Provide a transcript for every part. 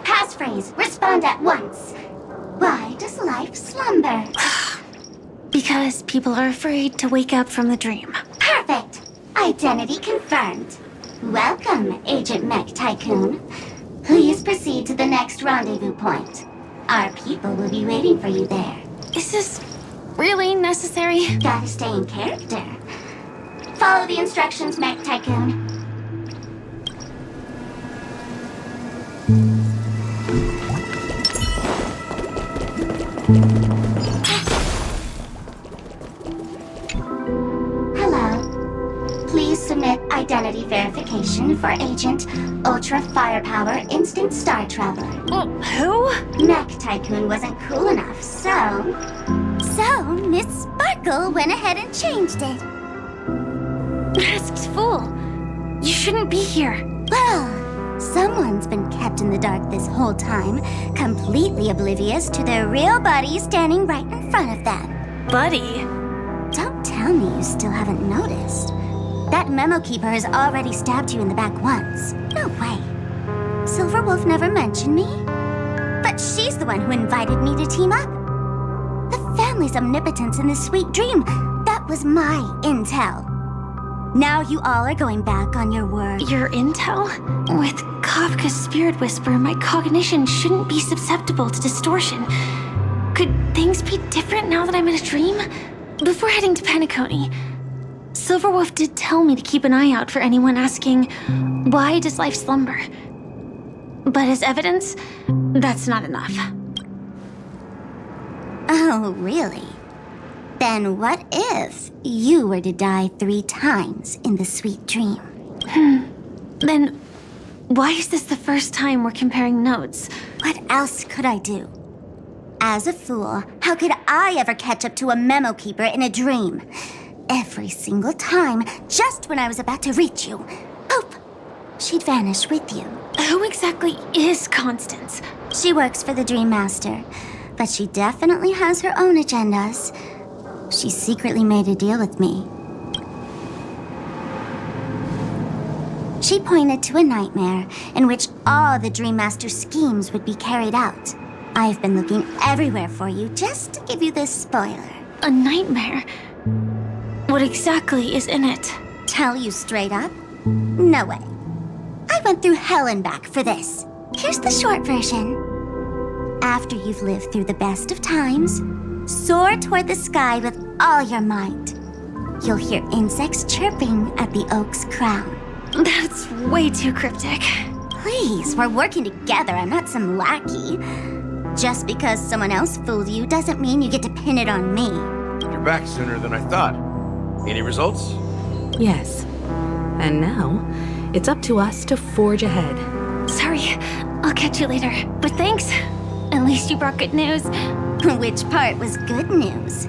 Passphrase, respond at once. Why does life slumber? Because people are afraid to wake up from the dream. Perfect! Identity confirmed. Welcome, Agent Mech Tycoon. Please proceed to the next rendezvous point. Our people will be waiting for you there. Is this really necessary? Gotta stay in character. Follow the instructions, Mech Tycoon. Identity verification for Agent Ultra Firepower Instant Star Traveler. Who? Mech Tycoon wasn't cool enough, so Miss Sparkle went ahead and changed it. Masked fool! You shouldn't be here. Well, someone's been kept in the dark this whole time, completely oblivious to their real body standing right in front of them. Buddy? Don't tell me you still haven't noticed. That memo keeper has already stabbed you in the back once. No way. Silver Wolf never mentioned me. But she's the one who invited me to team up. The family's omnipotence in this sweet dream, that was my intel. Now you all are going back on your word. Your intel? With Kafka's spirit whisper, my cognition shouldn't be susceptible to distortion. Could things be different now that I'm in a dream? Before heading to Penacony, Silverwolf did tell me to keep an eye out for anyone asking, why does life slumber? But as evidence, that's not enough. Oh, really? Then what if you were to die 3 times in the sweet dream? Then why is this the first time we're comparing notes? What else could I do? As a fool, how could I ever catch up to a memo keeper in a dream? Every single time, just when I was about to reach you, poof, she'd vanish with you. Who exactly is Constance? She works for the Dream Master, but she definitely has her own agendas. She secretly made a deal with me. She pointed to a nightmare in which all the Dream Master's schemes would be carried out. I've been looking everywhere for you just to give you this spoiler. A nightmare? What exactly is in it? Tell you straight up? No way. I went through hell and back for this. Here's the short version. After you've lived through the best of times, soar toward the sky with all your might. You'll hear insects chirping at the oak's crown. That's way too cryptic. Please, we're working together. I'm not some lackey. Just because someone else fooled you doesn't mean you get to pin it on me. You're back sooner than I thought. Any results? Yes. And now, it's up to us to forge ahead. Sorry, I'll catch you later. But thanks. At least you brought good news. Which part was good news?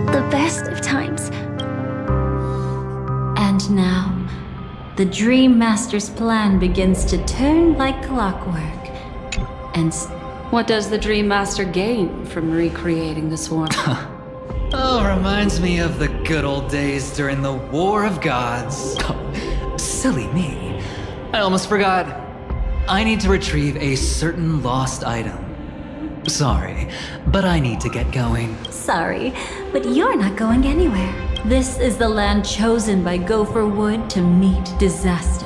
The best of times. And now, the Dream Master's plan begins to turn like clockwork. And what does the Dream Master gain from recreating the swarm? Oh, reminds me of the good old days during the War of Gods. Oh, silly me. I almost forgot. I need to retrieve a certain lost item. Sorry, but I need to get going. sorry, but you're not going anywhere. This is the land chosen by Gopher Wood to meet disaster.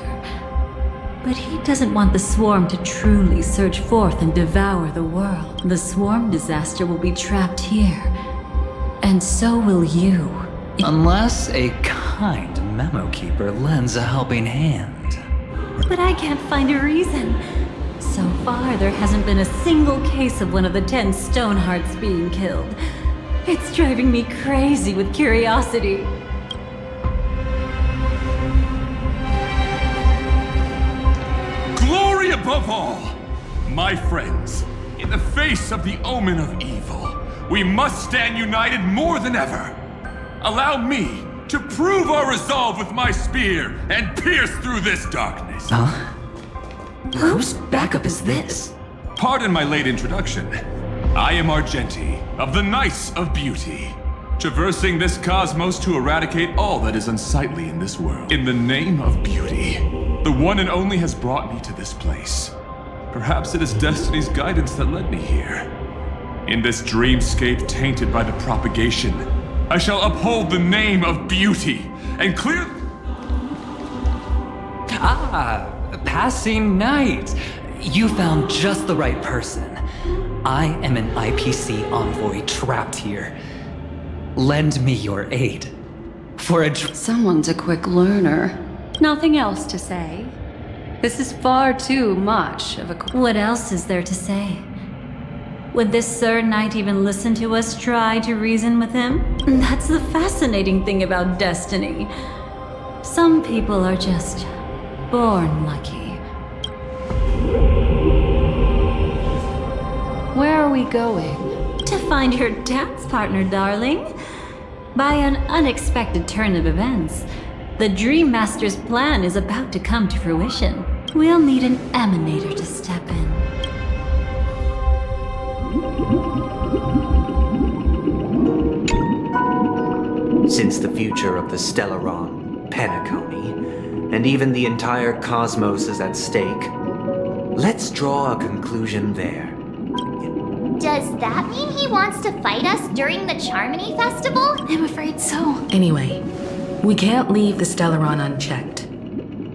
But he doesn't want the swarm to truly surge forth and devour the world. The swarm disaster will be trapped here. And so will you. Unless a kind memo keeper lends a helping hand. But I can't find a reason. So far, there hasn't been a single case of one of the 10 Stonehearts being killed. It's driving me crazy with curiosity. Glory above all! My friends, in the face of the omen of evil, we must stand united more than ever. Allow me to prove our resolve with my spear and pierce through this darkness. Huh? Whose backup is this? Pardon my late introduction. I am Argenti, of the Knights of Beauty. traversing this cosmos to eradicate all that is unsightly in this world. In the name of beauty, the one and only has brought me to this place. Perhaps it is destiny's guidance that led me here. In this dreamscape tainted by the propagation, I shall uphold the name of beauty and clear... Ah, passing night. You found just the right person. I am an IPC envoy trapped here. Lend me your aid. For a Someone's a quick learner. Nothing else to say. This is far too much of a... What else is there to say? Would this Sir Knight even listen to us try to reason with him? That's the fascinating thing about destiny. Some people are just born lucky. Where are we going? To find your dance partner, darling. By an unexpected turn of events, the Dream Master's plan is about to come to fruition. We'll need an emanator to step in. Since the future of the Stellaron, Penacony, and even the entire cosmos is at stake, let's draw a conclusion there. Does that mean he wants to fight us during the Charmony Festival? I'm afraid so. Anyway, we can't leave the Stellaron unchecked.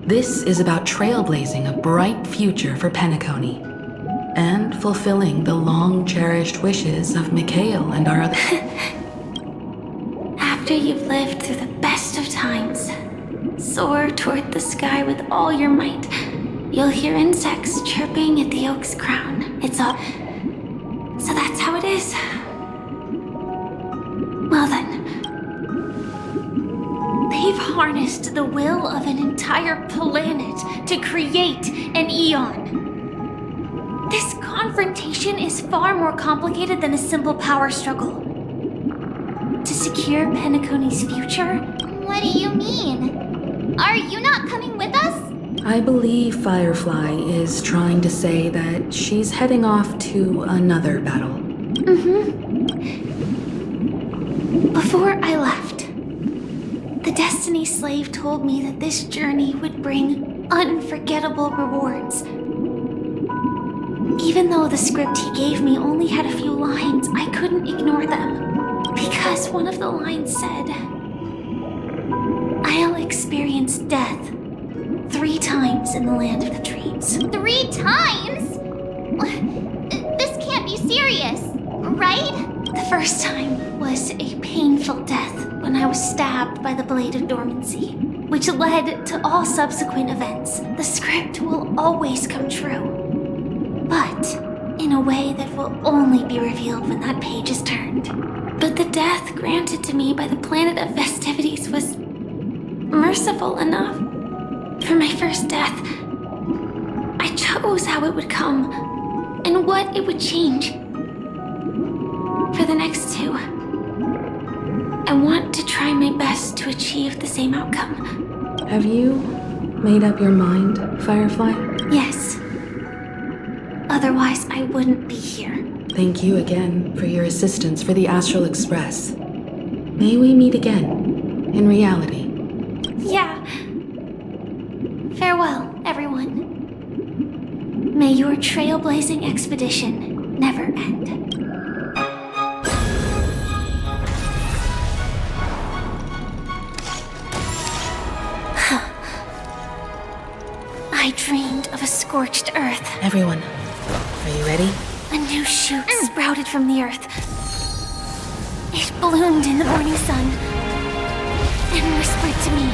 This is about trailblazing a bright future for Penacony and fulfilling the long-cherished wishes of Mikhail and our other... After you've lived through the best of times, soar toward the sky with all your might. You'll hear insects chirping at the oak's crown. It's all... So that's how it is. Well then. They've harnessed the will of an entire planet to create an eon. This confrontation is far more complicated than a simple power struggle. To secure Penacony's future? What do you mean? Are you not coming with us? I believe Firefly is trying to say that she's heading off to another battle. Before I left, the Destiny Slave told me that this journey would bring unforgettable rewards. Even though the script he gave me only had a few lines, I couldn't ignore them. Because one of the lines said, I'll experience death 3 times in the land of the dreams. 3 times? This can't be serious, right? The first time was a painful death when I was stabbed by the Blade of Dormancy, which led to all subsequent events. The script will always come true, but in a way that will only be revealed when that page is turned. But the death granted to me by the planet of festivities was merciful enough. For my first death, I chose how it would come and what it would change. For the next 2, I want to try my best to achieve the same outcome. Have you made up your mind, Firefly? Yes. Otherwise, I wouldn't be here. Thank you again for your assistance for the Astral Express. May we meet again, in reality. Yeah. Farewell, everyone. May your trailblazing expedition never end. I dreamed of a scorched earth. Everyone, are you ready? A new shoot sprouted from the earth. It bloomed in the morning sun and whispered to me.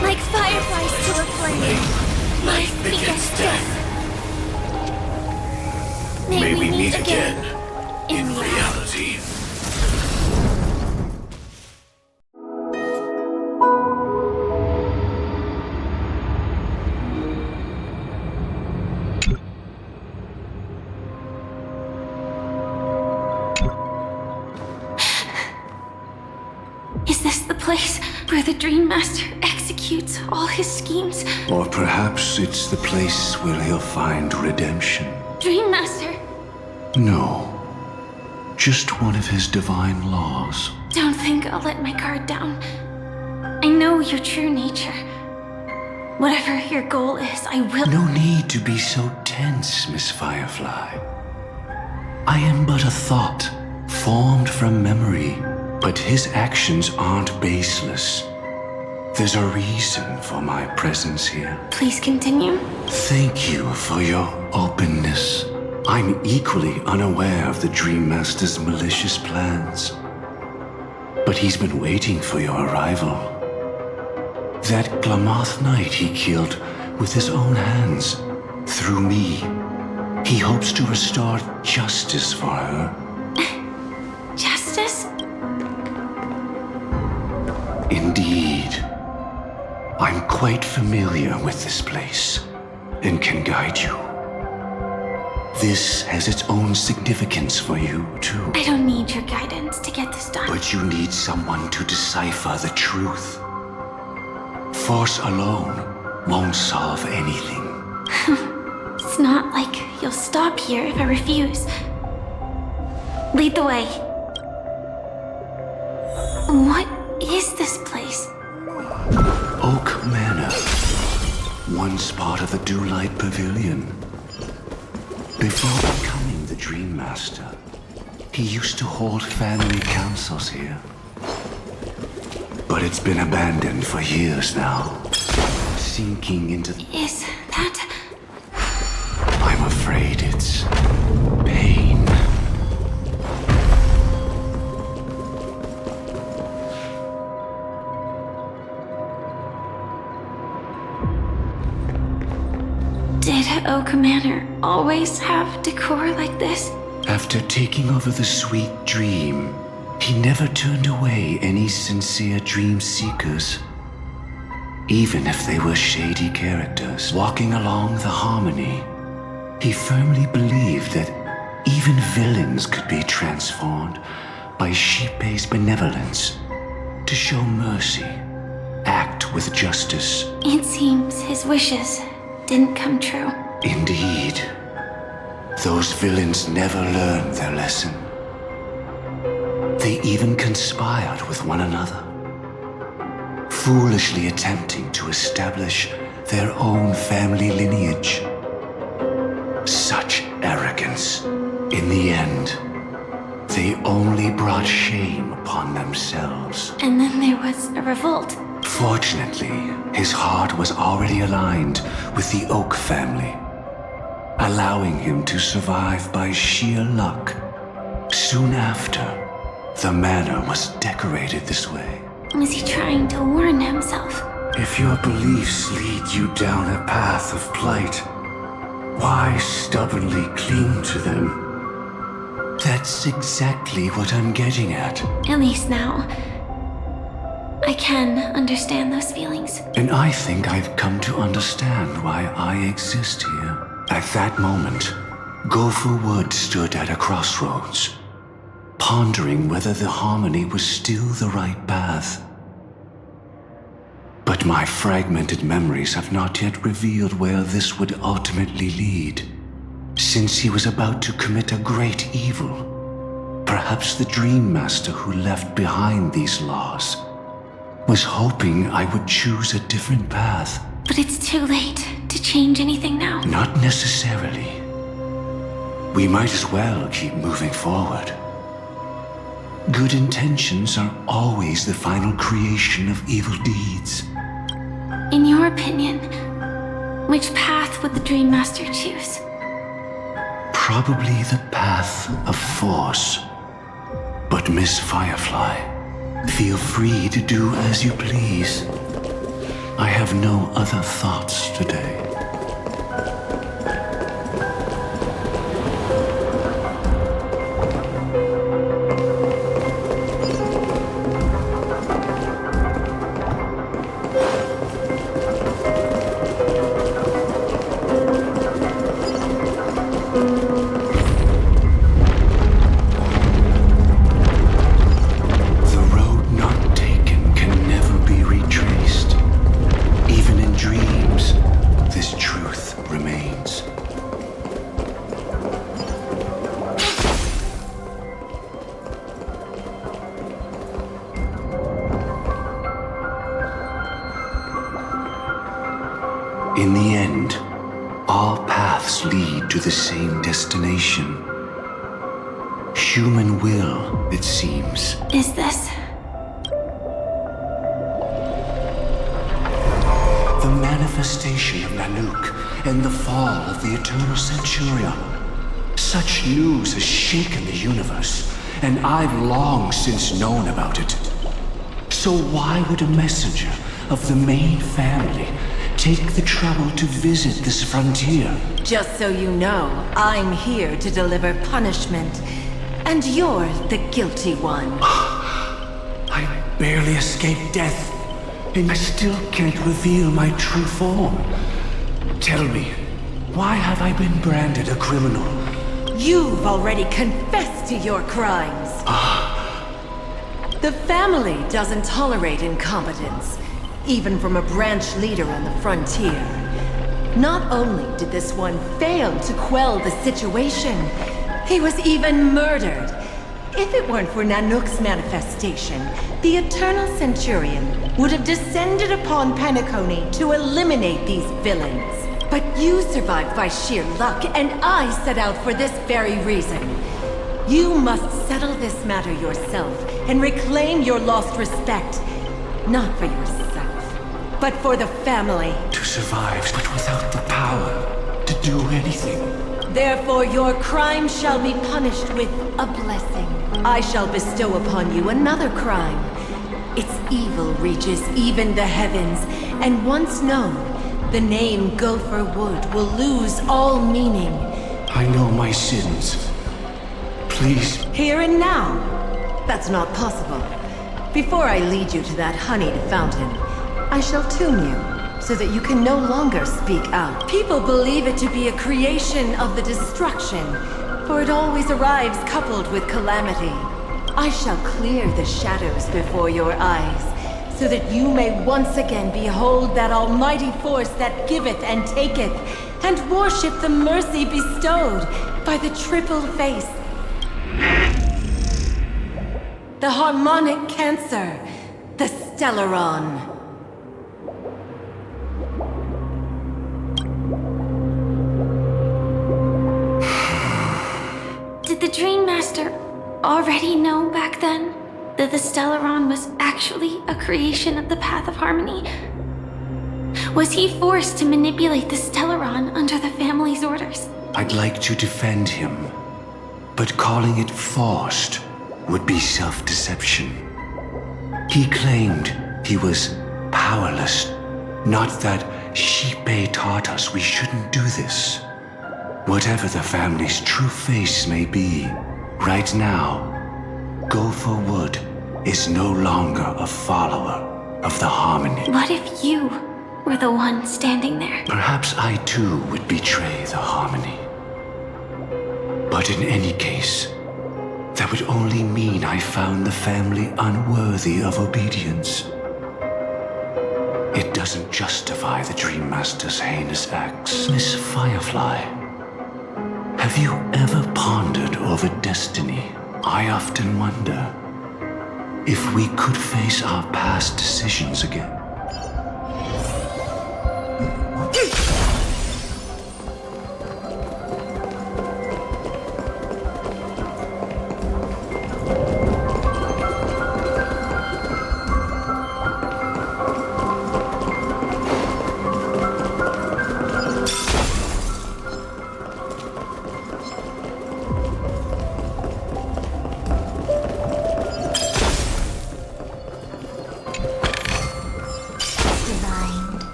Like fireflies to a flame, life begets death. May we meet again in reality. Is this the place where the Dream Master executes all his schemes? Or perhaps it's the place where he'll find redemption. Dream Master, No. Just one of his divine laws. Don't think I'll let my guard down. I know your true nature. Whatever your goal is, I will— No need to be so tense, Miss Firefly. I am but a thought, formed from memory, but his actions aren't baseless. There's a reason for my presence here. Please continue. Thank you for your openness. I'm equally unaware of the Dream Master's malicious plans. But he's been waiting for your arrival. That Glamoth Knight he killed with his own hands, through me. He hopes to restore justice for her. Justice? Indeed. I'm quite familiar with this place, and can guide you. This has its own significance for you, too. I don't need your guidance to get this done. But you need someone to decipher the truth. Force alone won't solve anything. It's not like you'll stop here if I refuse. Lead the way. What is this place? Oak Manor. Once part of the Dewlight Pavilion. Before becoming the Dream Master, he used to hold family councils here. But it's been abandoned for years now. Sinking into the— Is that— I'm afraid it's pain. Did Oak Manor always have decor like this? After taking over the Sweet Dream, he never turned away any sincere dream seekers. Even if they were shady characters walking along the Harmony, he firmly believed that even villains could be transformed by Shippei's benevolence to show mercy, act with justice. It seems his wishes didn't come true. Indeed. Those villains never learned their lesson. They even conspired with one another, foolishly attempting to establish their own family lineage. Such arrogance. In the end, they only brought shame upon themselves. And then there was a revolt. Fortunately, his heart was already aligned with the Oak family, allowing him to survive by sheer luck. Soon after, the manor was decorated this way. Was he trying to warn himself? If your beliefs lead you down a path of plight, why stubbornly cling to them? That's exactly what I'm getting at. At least now, I can understand those feelings. And I think I've come to understand why I exist here. At that moment, Gopher Wood stood at a crossroads, pondering whether the Harmony was still the right path. But my fragmented memories have not yet revealed where this would ultimately lead. Since he was about to commit a great evil, perhaps the Dream Master who left behind these laws was hoping I would choose a different path. But it's too late to change anything now. Not necessarily. We might as well keep moving forward. Good intentions are always the final creation of evil deeds. In your opinion, which path would the Dream Master choose? Probably the path of force. But Miss Firefly, feel free to do as you please. I have no other thoughts today. In the end, all paths lead to the same destination. Human will, it seems. Is this? The manifestation of Nanook and the fall of the Eternal Centurion. Such news has shaken the universe, and I've long since known about it. So why would a messenger of the main family take the trouble to visit this frontier? Just so you know, I'm here to deliver punishment, and you're the guilty one. I barely escaped death, and I still can't reveal my true form. Tell me, why have I been branded a criminal? You've already confessed to your crimes. The family doesn't tolerate incompetence, even from a branch leader on the frontier. Not only did this one fail to quell the situation, he was even murdered. If it weren't for Nanook's manifestation, the Eternal Centurion would have descended upon Penacony to eliminate these villains. But you survived by sheer luck, and I set out for this very reason. You must settle this matter yourself and reclaim your lost respect. Not for yourself, but for the family. To survive, but without the power to do anything. Therefore, your crime shall be punished with a blessing. I shall bestow upon you another crime. Its evil reaches even the heavens, and once known, the name Gopher Wood will lose all meaning. I know my sins. Please. Here and now? That's not possible. Before I lead you to that honeyed fountain, I shall tune you, so that you can no longer speak out. People believe it to be a creation of the destruction, for it always arrives coupled with calamity. I shall clear the shadows before your eyes, so that you may once again behold that almighty force that giveth and taketh, and worship the mercy bestowed by the triple face. The harmonic cancer, the Stellaron. Did the Dream Master already know back then that the Stellaron was actually a creation of the Path of Harmony? Was he forced to manipulate the Stellaron under the family's orders? I'd like to defend him, but calling it forced would be self-deception. He claimed he was powerless, not that Xipe taught us we shouldn't do this. Whatever the family's true face may be, right now, Gopher Wood is no longer a follower of the Harmony. What if you were the one standing there? Perhaps I too would betray the Harmony. But in any case, that would only mean I found the family unworthy of obedience. It doesn't justify the Dream Master's heinous acts. Miss Firefly, have you ever pondered over destiny? I often wonder if we could face our past decisions again.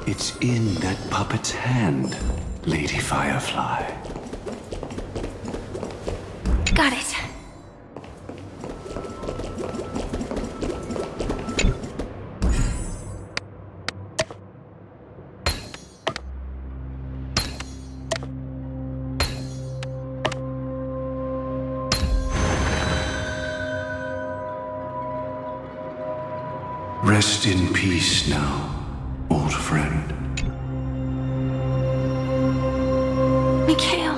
It's in that puppet's hand, Lady Firefly. Got it. Rest in peace now, old friend. Mikhail,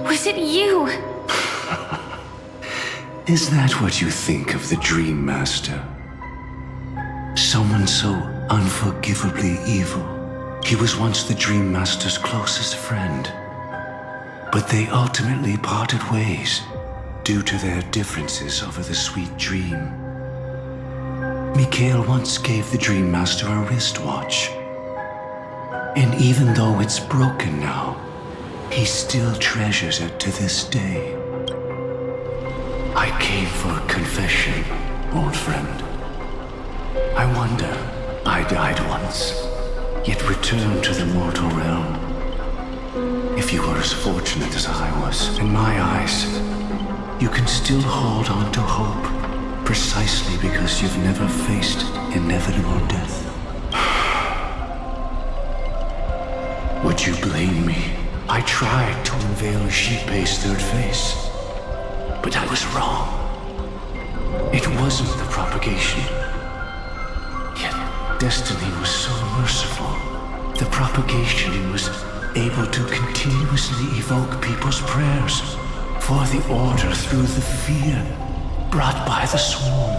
was it you? Is that what you think of the Dream Master? Someone so unforgivably evil. He was once the Dream Master's closest friend. But they ultimately parted ways due to their differences over the sweet dream. Mikhail once gave the Dream Master a wristwatch. And even though it's broken now, he still treasures it to this day. I came for a confession, old friend. I wonder, I died once, yet returned to the mortal realm. If you were as fortunate as I was, in my eyes, you can still hold on to hope, precisely because you've never faced inevitable death. Would you blame me? I tried to unveil Xipe's third face, but I was wrong. It wasn't the propagation. Yet destiny was so merciful. The propagation was able to continuously evoke people's prayers for the order through the fear brought by the swarm.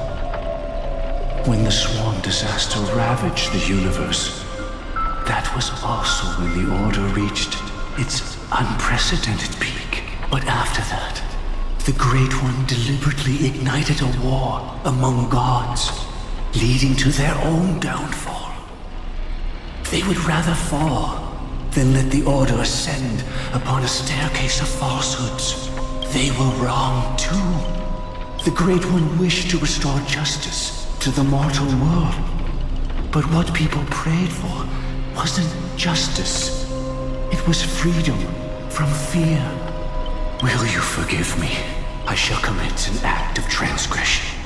When the swarm disaster ravaged the universe, that was also when the order reached its unprecedented peak. But after that, the Great One deliberately ignited a war among gods, leading to their own downfall. They would rather fall than let the order ascend upon a staircase of falsehoods. They were wrong too. The Great One wished to restore justice to the mortal world. But what people prayed for wasn't justice. It was freedom from fear. Will you forgive me? I shall commit an act of transgression,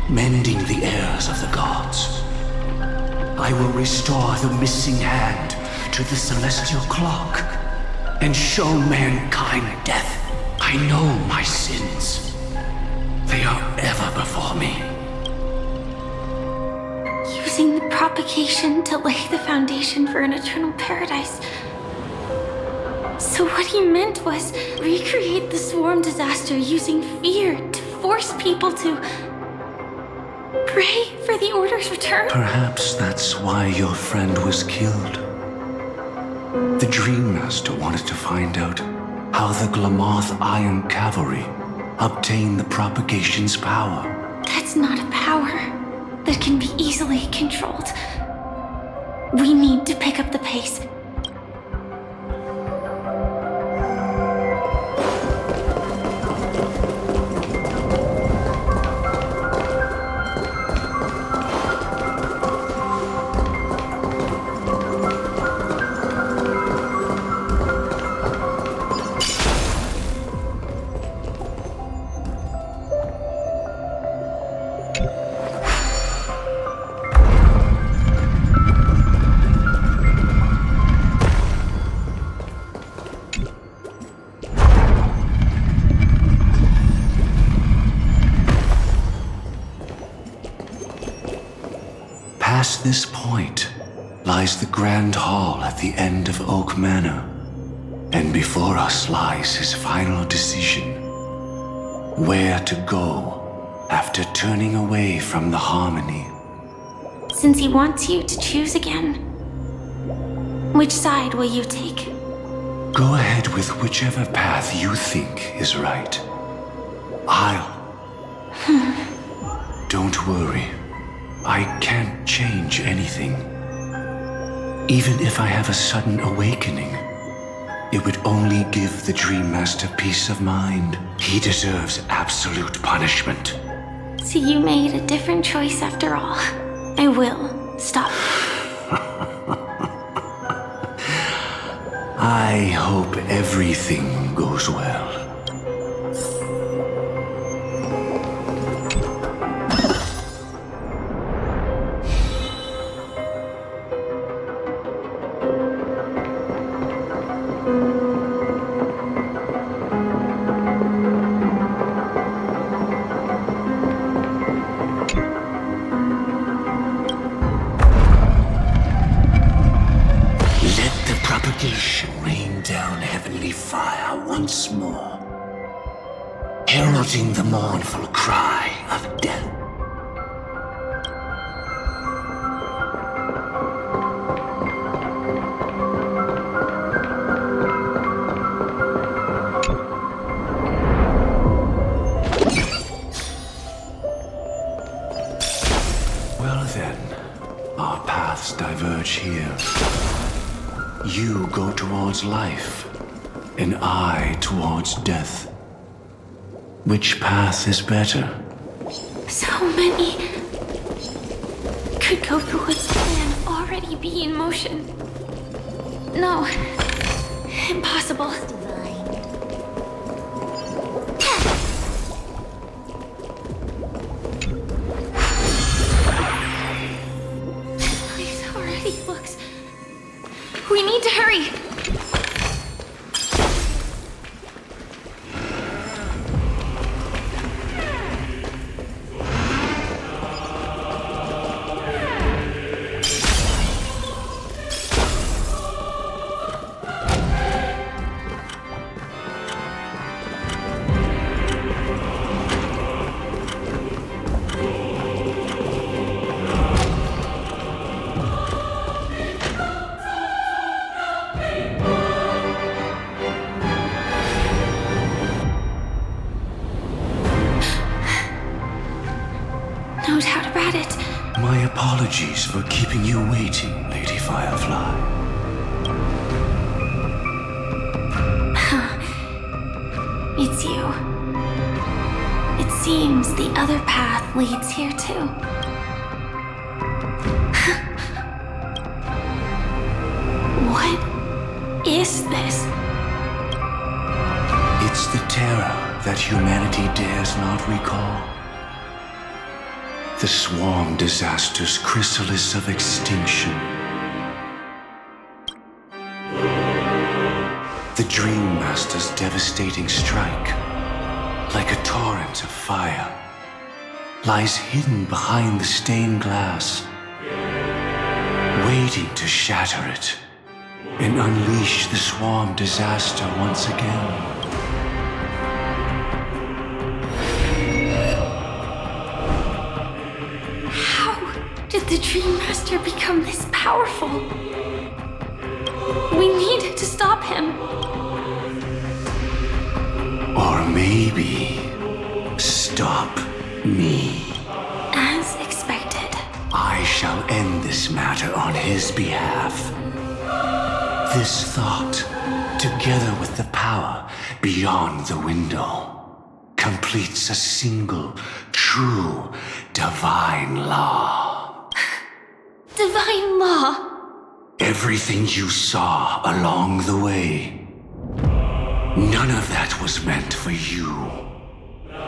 mending the errors of the gods. I will restore the missing hand to the celestial clock and show mankind death. I know my sins. They are ever before me. Using the propagation to lay the foundation for an eternal paradise. So what he meant was recreate the swarm disaster using fear to force people to pray for the Order's return? Perhaps that's why your friend was killed. The Dream Master wanted to find out how the Glamoth Iron Cavalry obtained the propagation's power. That's not a power that can be easily controlled. We need to pick up the pace. Past this point lies the Grand Hall at the end of Oak Manor, and before us lies his final decision. Where to go after turning away from the harmony. Since he wants you to choose again, which side will you take? Go ahead with whichever path you think is right. Don't worry. I can't change anything. Even if I have a sudden awakening, it would only give the Dream Master peace of mind. He deserves absolute punishment. So you made a different choice after all. I will stop. I hope everything goes well. Rain down heavenly fire once more, heralding the mournful cry of death. You go towards life, and I towards death. Which path is better? So many. Could Goku's plan already be in motion? No. Impossible. This already looks... We need to hurry! No doubt about it. My apologies for keeping you waiting, Lady Firefly. It's you. It seems the other path leads here too. What is this? It's the terror that humanity dares not recall. The swarm disaster's chrysalis of extinction. The Dream Master's devastating strike, like a torrent of fire, lies hidden behind the stained glass, waiting to shatter it and unleash the swarm disaster once again. Did the Dream Master become this powerful? We need to stop him. Or maybe stop me. As expected. I shall end this matter on his behalf. This thought, together with the power beyond the window, completes a single, true, divine law. Divine law? Everything you saw along the way, none of that was meant for you.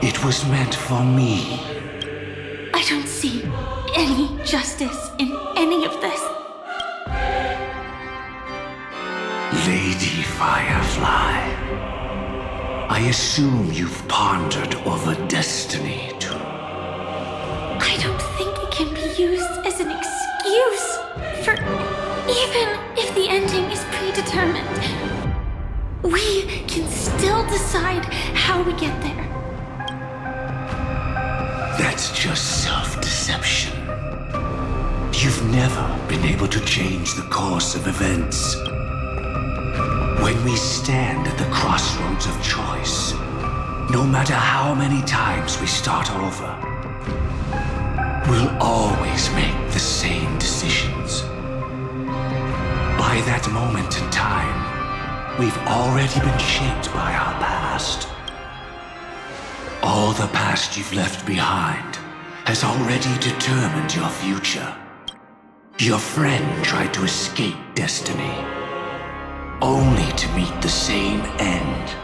It was meant for me. I don't see any justice in any of this. Lady Firefly, I assume you've pondered over destiny too. I don't think it can be used as an excuse for even if the ending is predetermined. We can still decide how we get there. That's just self-deception. You've never been able to change the course of events. When we stand at the crossroads of choice, no matter how many times we start over, we'll always make the same decisions. By that moment in time, we've already been shaped by our past. All the past you've left behind has already determined your future. Your friend tried to escape destiny, only to meet the same end.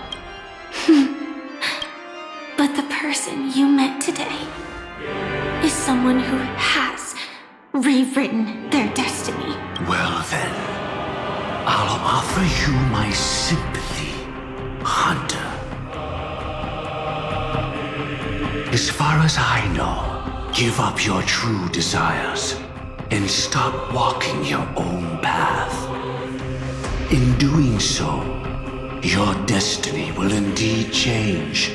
But the person you met today is someone who has rewritten their destiny. Well then, I'll offer you my sympathy, Hunter. As far as I know, give up your true desires and stop walking your own path. In doing so, your destiny will indeed change,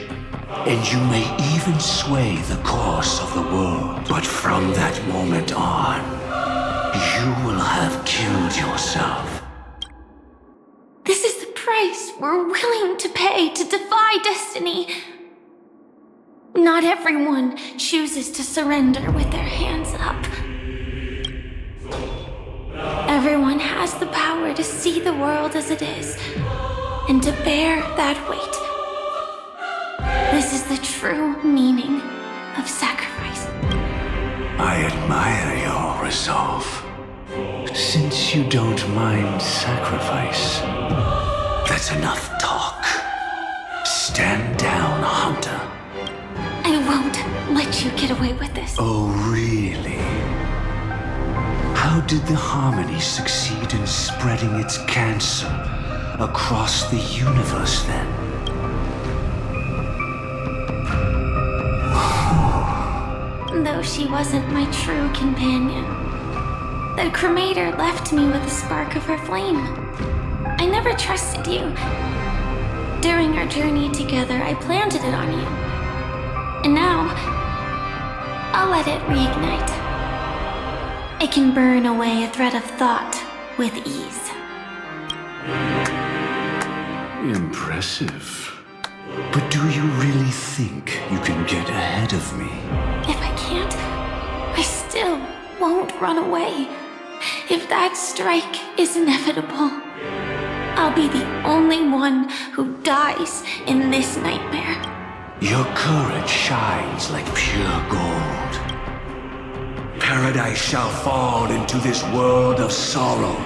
and you may even sway the course of the world. But from that moment on, you will have killed yourself. This is the price we're willing to pay to defy destiny. Not everyone chooses to surrender with their hands up. Everyone has the power to see the world as it is, and to bear that weight. This is the true meaning of sacrifice. I admire your resolve. Since you don't mind sacrifice, that's enough talk. Stand down, Hunter. I won't let you get away with this. Oh, really? How did the Harmony succeed in spreading its cancer across the universe then? Though she wasn't my true companion, the cremator left me with a spark of her flame. I never trusted you. During our journey together, I planted it on you. And now, I'll let it reignite. It can burn away a thread of thought with ease. Impressive. But do you really think you can get ahead of me? If I can't, I still won't run away. If that strike is inevitable, I'll be the only one who dies in this nightmare. Your courage shines like pure gold. Paradise shall fall into this world of sorrow,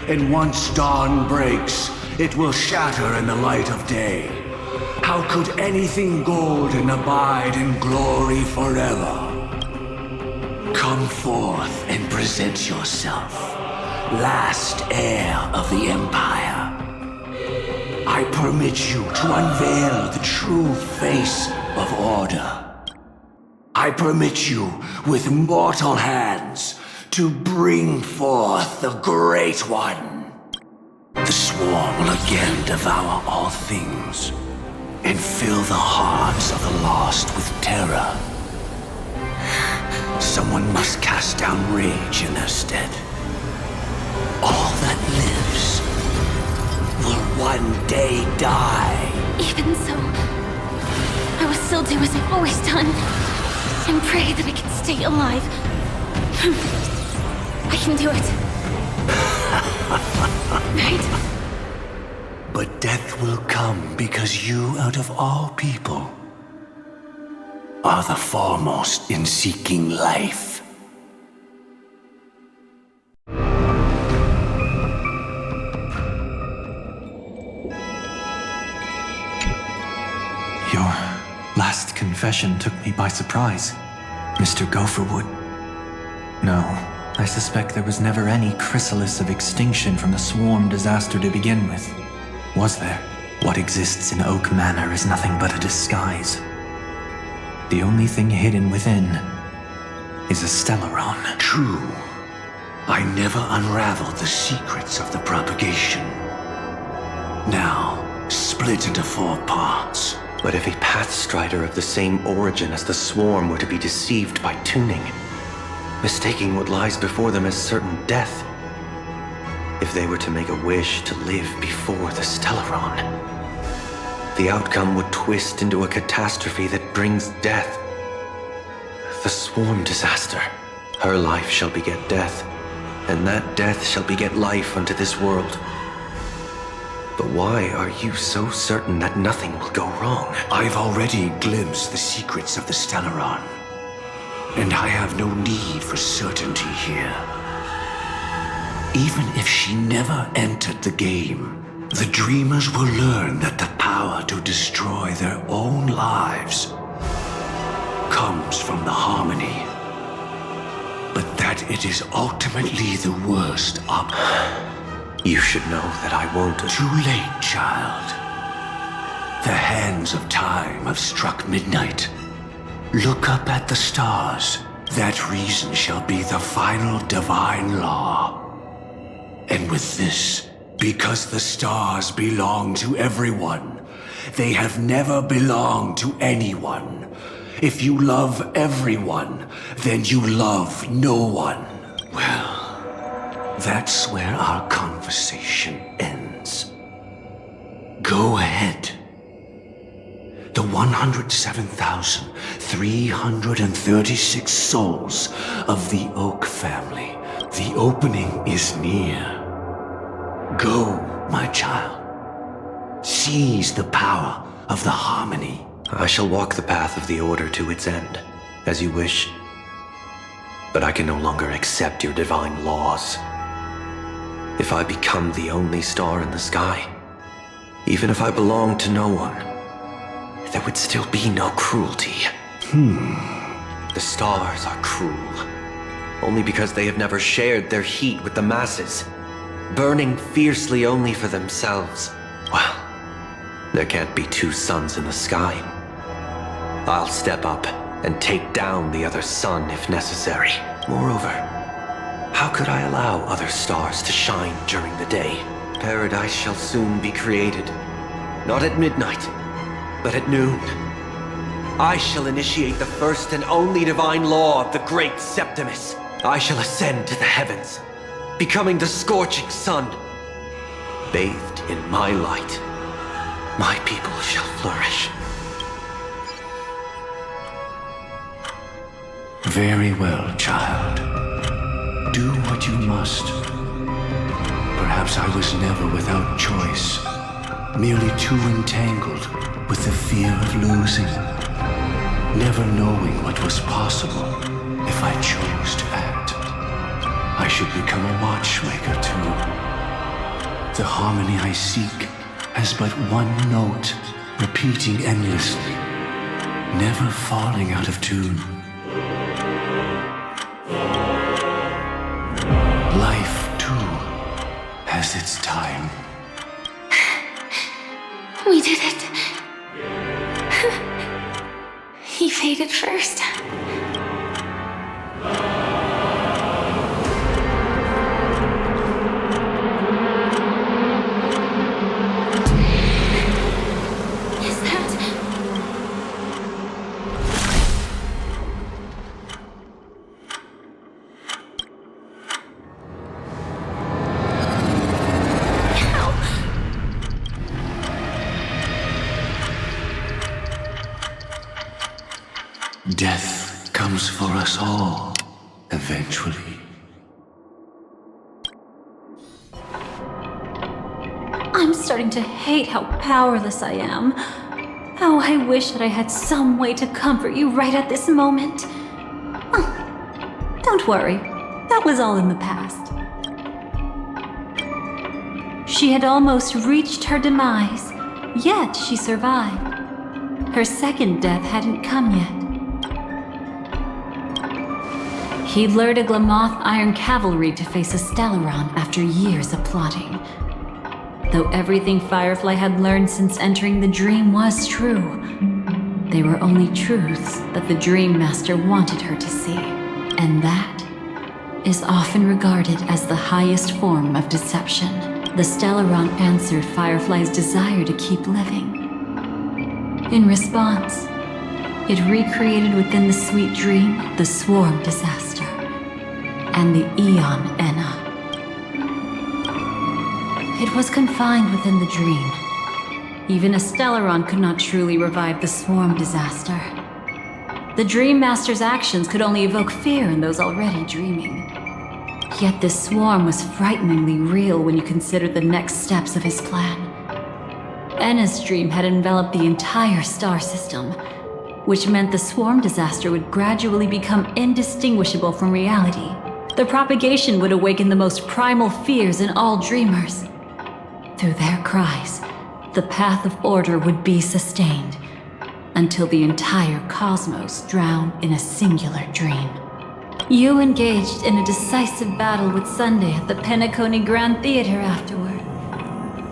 and once dawn breaks, it will shatter in the light of day. How could anything golden abide in glory forever? Come forth and present yourself, last heir of the Empire. I permit you to unveil the true face of order. I permit you, with mortal hands, to bring forth the Great One. The swarm will again devour all things, and fill the hearts of the lost with terror. Someone must cast down rage in their stead. All that lives will one day die. Even so, I will still do as I've always done, and pray that I can stay alive. I can do it. Right? But death will come because you, out of all people, are the foremost in seeking life. Your last confession took me by surprise, Mr. Gopherwood. No, I suspect there was never any chrysalis of extinction from the swarm disaster to begin with. Was there? What exists in Oak Manor is nothing but a disguise. The only thing hidden within is a Stellaron. True. I never unraveled the secrets of the propagation. Now, split into 4 parts. But if a Pathstrider of the same origin as the Swarm were to be deceived by tuning, mistaking what lies before them as certain death, if they were to make a wish to live before the Stellaron, the outcome would twist into a catastrophe that brings death. The Swarm disaster. Her life shall beget death, and that death shall beget life unto this world. But why are you so certain that nothing will go wrong? I've already glimpsed the secrets of the Stellaron, and I have no need for certainty here. Even if she never entered the game, the Dreamers will learn that the power to destroy their own lives comes from the Harmony, but that it is ultimately the worst option. You should know that I won't. Too late, child. The hands of time have struck midnight. Look up at the stars. That reason shall be the final divine law. And with this, because the stars belong to everyone, they have never belonged to anyone. If you love everyone, then you love no one. Well, that's where our conversation ends. Go ahead. The 107,336 souls of the Oak family The opening is near. Go, my child. Seize the power of the harmony. I shall walk the path of the Order to its end, as you wish. But I can no longer accept your divine laws. If I become the only star in the sky, even if I belong to no one, there would still be no cruelty. The stars are cruel, only because they have never shared their heat with the masses, burning fiercely only for themselves. Well, there can't be two suns in the sky. I'll step up and take down the other sun if necessary. Moreover, how could I allow other stars to shine during the day? Paradise shall soon be created. Not at midnight, but at noon. I shall initiate the first and only divine law of the great Septimus. I shall ascend to the heavens, becoming the scorching sun. Bathed in my light, my people shall flourish. Very well, child. Do what you must. Perhaps I was never without choice, merely too entangled with the fear of losing, never knowing what was possible if I chose to act. I should become a watchmaker too. The harmony I seek has but one note, repeating endlessly, never falling out of tune. Life, too, has its time. We did it. He faded first. Is that... Death comes for us all, eventually. I'm starting to hate how powerless I am. Oh, I wish that I had some way to comfort you right at this moment. Oh, don't worry, that was all in the past. She had almost reached her demise, yet she survived. Her second death hadn't come yet. He'd lured a Glamoth Iron Cavalry to face a Stellaron after years of plotting. Though everything Firefly had learned since entering the dream was true, they were only truths that the Dream Master wanted her to see. And that is often regarded as the highest form of deception. The Stellaron answered Firefly's desire to keep living. In response, it recreated within the sweet dream the Swarm Disaster and the EONES. It was confined within the dream. Even a Stellaron could not truly revive the Swarm Disaster. The Dream Master's actions could only evoke fear in those already dreaming. Yet this swarm was frighteningly real when you consider the next steps of his plan. ENES' dream had enveloped the entire star system, which meant the Swarm Disaster would gradually become indistinguishable from reality. The propagation would awaken the most primal fears in all dreamers. Through their cries, the path of order would be sustained, until the entire cosmos drowned in a singular dream. You engaged in a decisive battle with Sunday at the Penacony Grand Theater afterward.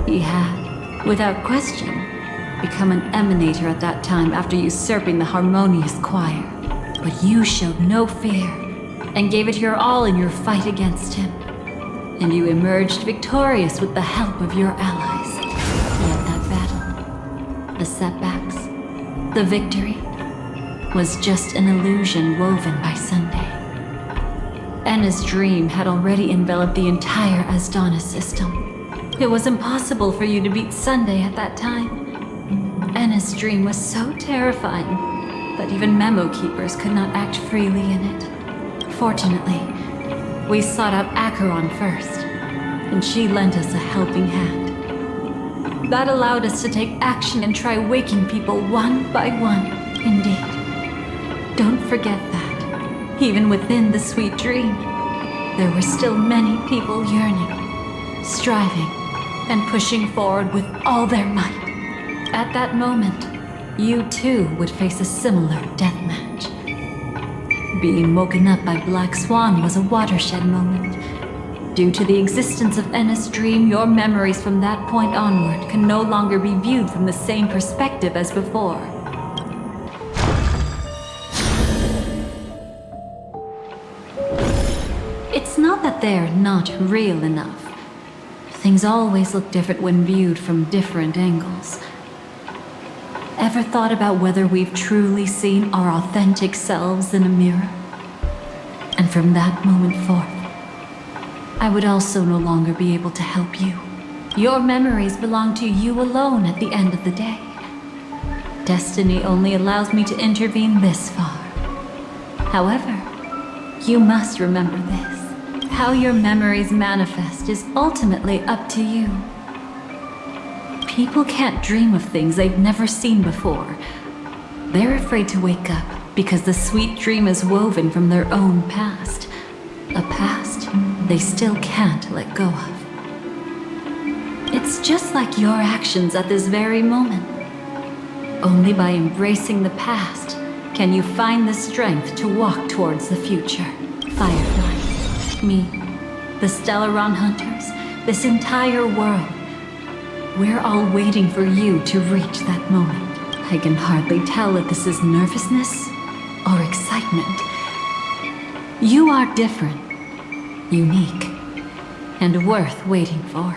He had, without question, become an emanator at that time after usurping the Harmonious Choir. But you showed no fear, and gave it your all in your fight against him. And you emerged victorious with the help of your allies. Yet that battle, the setbacks, the victory, was just an illusion woven by Sunday. ENES' dream had already enveloped the entire Asdana system. It was impossible for you to beat Sunday at that time. ENES' dream was so terrifying that even memo keepers could not act freely in it. Fortunately, We sought out Acheron first, and she lent us a helping hand. That allowed us to take action and try waking people one by one, indeed. Don't forget that, even within the sweet dream, there were still many people yearning, striving, and pushing forward with all their might. At that moment, you too would face a similar deathmatch. Being woken up by Black Swan was a watershed moment. Due to the existence of Ennis' dream, your memories from that point onward can no longer be viewed from the same perspective as before. It's not that they're not real enough. Things always look different when viewed from different angles. Ever thought about whether we've truly seen our authentic selves in a mirror? And from that moment forth, I would also no longer be able to help you. Your memories belong to you alone at the end of the day. Destiny only allows me to intervene this far. However, you must remember this. How your memories manifest is ultimately up to you. People can't dream of things they've never seen before. They're afraid to wake up because the sweet dream is woven from their own past. A past they still can't let go of. It's just like your actions at this very moment. Only by embracing the past can you find the strength to walk towards the future. Firefly, me, the Stellaron Hunters, this entire world. We're all waiting for you to reach that moment. I can hardly tell if this is nervousness or excitement. You are different, unique, and worth waiting for.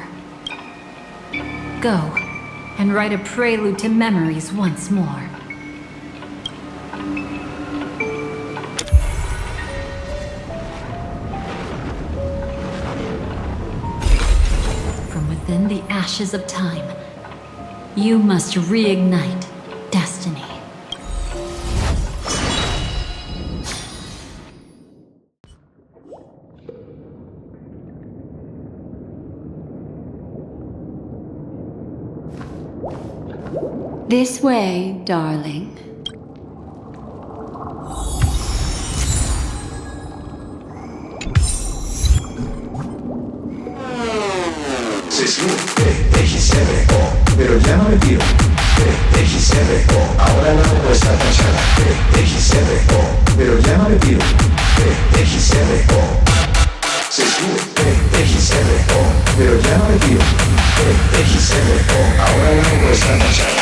Go and write a prelude to memories once more. From within the ashes of time, you must reignite destiny. This way, darling. Se sube XRO, pero ya no le tiro. XRO, ahora la nueva está tachada. XRO, pero ya no le tiro. XRO, se sube. XRO, pero ya no le tiro. XRO, ahora la nueva está tachada.